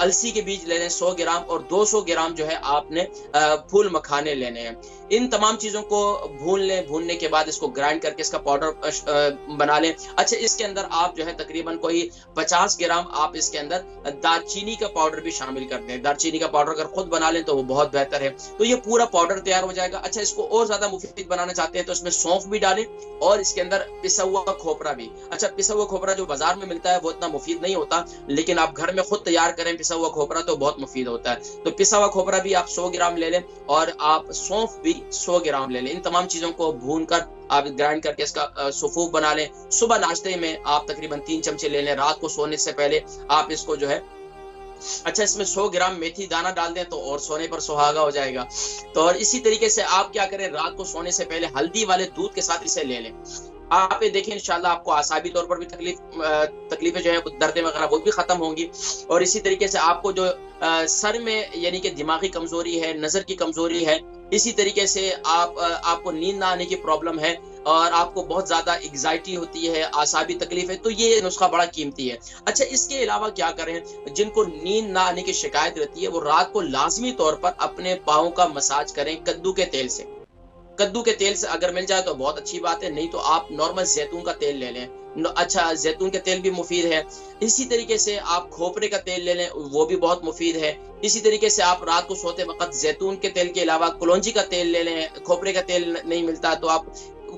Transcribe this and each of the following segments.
अलसी के बीज ले लें 100 ग्राम, और 200 ग्राम जो है आपने फूल मखाने लेने हैं। इन तमाम चीजों को भून लें, भूनने के बाद इसको ग्राइंड करके इसका पाउडर बना लें। अच्छा, इसके अंदर आप जो है तकरीबन कोई 50 ग्राम आप इसके अंदर दालचीनी का पाउडर भी शामिल कर दें। दालचीनी का पाउडर अगर खुद बना लें तो वो बहुत बेहतर है। तो ये पूरा पाउडर तैयार हो जाएगा। अच्छा, इसको और ज्यादा मुफीद बनाना चाहते हैं तो इसमें सौंफ भी डालें और इसके अंदर पिसा हुआ खोपरा भी। अच्छा, पिसा हुआ खोपरा जो बाजार में मिलता है वो इतना मुफीद नहीं होता, लेकिन आप घर में खुद तैयार करें पिसा हुआ खोपरा तो बहुत मुफीद होता है। तो पिसा हुआ खोपरा भी आप 100 ग्राम ले लें और आप सौंफ भी 100 ग्राम ले लें। इन तमाम चीजों को भून कर आप ग्राइंड करके इसका सुफूफ बना लें। सुबह नाश्ते में आप तकरीबन 3 चमचे ले लें। रात को सोने से पहले आप इसको जो है, अच्छा, इसमें 100 ग्राम मेथी दाना डाल दें तो और सोने पर सुहागा हो जाएगा। तो और इसी तरीके से आप क्या करें, रात को सोने से पहले हल्दी वाले दूध के साथ इसे ले लें। आप ये देखें इंशाल्लाह आपको आसाबी तौर पर भी तकलीफें जो है दर्द वगैरह वो भी खत्म होंगी। और इसी तरीके से आपको जो सर में यानी कि दिमागी कमजोरी है, नजर की कमजोरी है, इसी तरीके से आपको नींद ना आने की प्रॉब्लम है और आपको बहुत ज्यादा एग्जाइटी होती है, आसाबी तकलीफ है, तो ये नुस्खा बड़ा कीमती है। अच्छा, इसके अलावा क्या करें, जिनको नींद ना आने की शिकायत रहती है वो रात को लाजमी तौर पर अपने पाँव का मसाज करें कद्दू के तेल से। कद्दू के तेल से अगर मिल जाए तो बहुत अच्छी बात है, नहीं तो आप नॉर्मल जैतून का तेल ले लें। अच्छा, जैतून के तेल भी मुफीद है। इसी तरीके से आप खोपरे का तेल ले लें, वो भी बहुत मुफीद है। इसी तरीके से आप रात को सोते वक्त जैतून के तेल के अलावा कलौंजी का तेल ले लें। खोपरे का तेल नहीं मिलता तो आप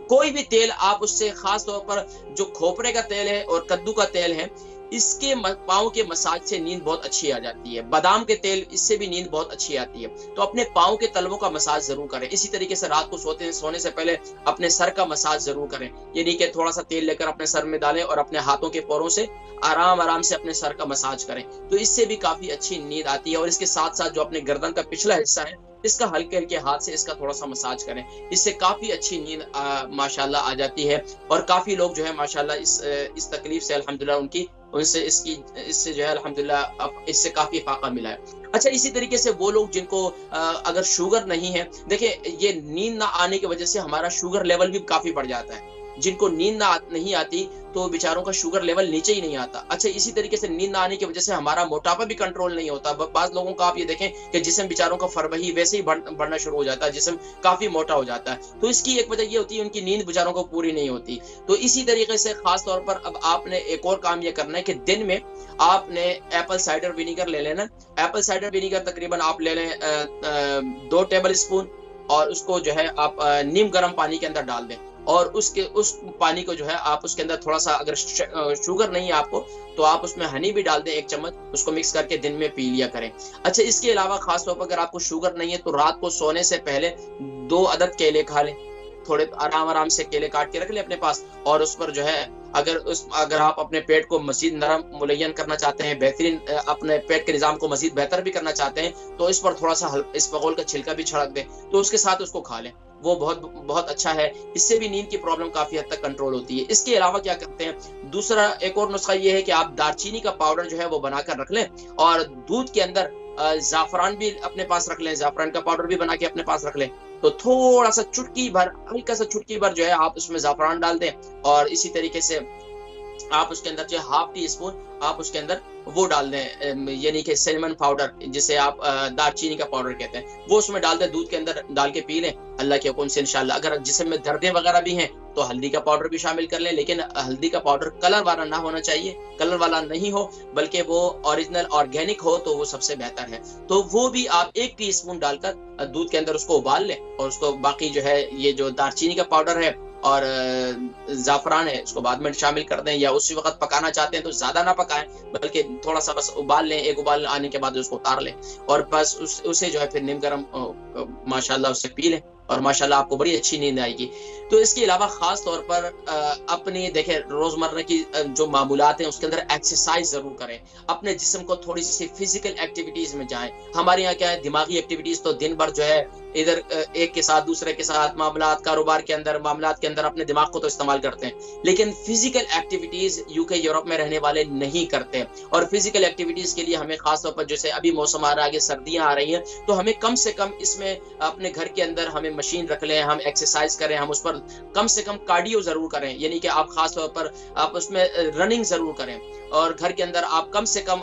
कोई भी तेल आप उससे, खास तौर पर जो खोपरे का तेल है और कद्दू का तेल है, इसके पाँव के मसाज से नींद बहुत अच्छी आ जाती है। बादाम के तेल, इससे भी नींद बहुत अच्छी आती है। तो अपने पाँव के तलवों का मसाज जरूर करें। इसी तरीके से रात को सोने से पहले अपने सर का मसाज जरूर करें, यानी कि थोड़ा सा तेल लेकर अपने सर में डालें और अपने हाथों के पोरों से आराम से अपने सर का मसाज करें, तो इससे भी काफी अच्छी नींद आती है। और इसके साथ साथ जो अपने गर्दन का पिछला हिस्सा है, इसका हल्के हल्के हाथ से इसका थोड़ा सा मसाज करें, इससे काफी अच्छी नींद माशाल्लाह आ जाती है। और काफी लोग जो है माशाल्लाह इस तकलीफ से अल्हम्दुलिल्लाह इससे जो है अल्हम्दुलिल्लाह इससे काफी फाका मिला है। अच्छा, इसी तरीके से वो लोग जिनको अगर शुगर नहीं है, देखिए ये नींद ना आने की वजह से हमारा शुगर लेवल भी काफी बढ़ जाता है। जिनको नींद नहीं आती तो बेचारों का शुगर लेवल नीचे ही नहीं आता। अच्छा, इसी तरीके से नींद ना आने की वजह से हमारा मोटापा भी कंट्रोल नहीं होता। बाज लोगों का आप ये देखें कि जिस्म बेचारों का फरवही वैसे ही बढ़ना शुरू हो जाता है, जिस्म काफी मोटा हो जाता है। तो इसकी एक वजह ये होती है उनकी नींद बेचारों को पूरी नहीं होती। तो इसी तरीके से खास तौर पर अब आपने एक और काम ये करना है कि दिन में आपने एप्पल साइडर विनीगर ले लेना। एप्पल साइडर विनीगर तकरीबन आप ले लें 2 टेबल स्पून, और उसको जो है आप नीम गर्म पानी के अंदर डाल दें। और उस पानी को जो है आप उसके अंदर थोड़ा सा, अगर शुगर नहीं है आपको तो आप उसमें हनी भी डाल दें 1 चम्मच, उसको मिक्स करके दिन में पी लिया करें। अच्छा, इसके अलावा खास तौर पर अगर आपको शुगर नहीं है तो रात को सोने से पहले 2 अदद केले खा लें। थोड़े आराम से केले काट के रख लें अपने पास, और उस पर जो है अगर आप अपने पेट को मजीद नरम मुलय्यन करना चाहते हैं, बेहतरीन अपने पेट के निजाम को मजीद बेहतर भी करना चाहते हैं, तो इस पर थोड़ा सा इसबगोल का छिलका भी छिड़क दें, तो उसके साथ उसको खा लें। वो बहुत अच्छा है। इससे भी नींद की प्रॉब्लम काफी हद तक कंट्रोल होती है। इसके अलावा क्या करते हैं, दूसरा एक और नुस्खा ये है कि आप दालचीनी का पाउडर जो है वो बनाकर रख लें, और दूध के अंदर जाफरान भी अपने पास रख लें, जाफरान का पाउडर भी बना के अपने पास रख लें। तो थोड़ा सा चुटकी भर, हल्का सा चुटकी भर जो है आप उसमें जाफरान डाल दें, और इसी तरीके से आप उसके अंदर जो 1/2 टी स्पून आप उसके अंदर वो डाल दें, यानी कि सिनेमन पाउडर, जिसे आप दालचीनी का पाउडर कहते हैं, वो उसमें डाल दें, दूध के अंदर डाल के पी लें अल्लाह के हुक्म से इंशाल्लाह। अगर जिस्म में दर्दें वगैरह भी हैं तो हल्दी का पाउडर भी शामिल कर लें, लेकिन हल्दी का पाउडर कलर वाला ना होना चाहिए, कलर वाला नहीं हो बल्कि वो ओरिजिनल ऑर्गेनिक हो तो वो सबसे बेहतर है। तो वो भी आप 1 टीस्पून डालकर दूध के अंदर उसको उबाल लें, और उसको बाकी जो है ये जो दालचीनी का पाउडर है और जाफरान है उसको बाद में शामिल कर दें, या उसी वक्त पकाना चाहते हैं तो ज्यादा ना पकाएं, बल्कि थोड़ा सा बस उबाल लें। 1 उबाल आने के बाद उसको उतार लें, और बस उसे जो है फिर नीम गर्म माशाल्लाह उससे पी लें, और माशाल्लाह आपको बड़ी अच्छी नींद आएगी। तो इसके अलावा खास तौर पर अपनी देखें रोजमर्रा की जो मामूलात हैं उसके अंदर एक्सरसाइज जरूर करें, अपने जिस्म को थोड़ी सी फिजिकल एक्टिविटीज में जाएं। हमारे यहाँ क्या है, दिमागी एक्टिविटीज तो दिन भर जो है इधर एक के साथ दूसरे के साथ मामलात कारोबार के अंदर अपने दिमाग को तो इस्तेमाल करते हैं, लेकिन फिजिकल एक्टिविटीज यूके यूरोप में रहने वाले नहीं करते। और फिजिकल एक्टिविटीज के लिए हमें खास तौर पर जैसे अभी मौसम आ रहा है, आगे सर्दियां आ रही हैं, तो हमें कम से कम इसमें अपने घर के अंदर हमें मशीन रख लें, हम एक्सरसाइज करें, हम उस पर कम से कम कार्डियो जरूर करें, यानी कि आप खास तौर पर आप उसमें रनिंग जरूर करें, और घर के अंदर आप कम से कम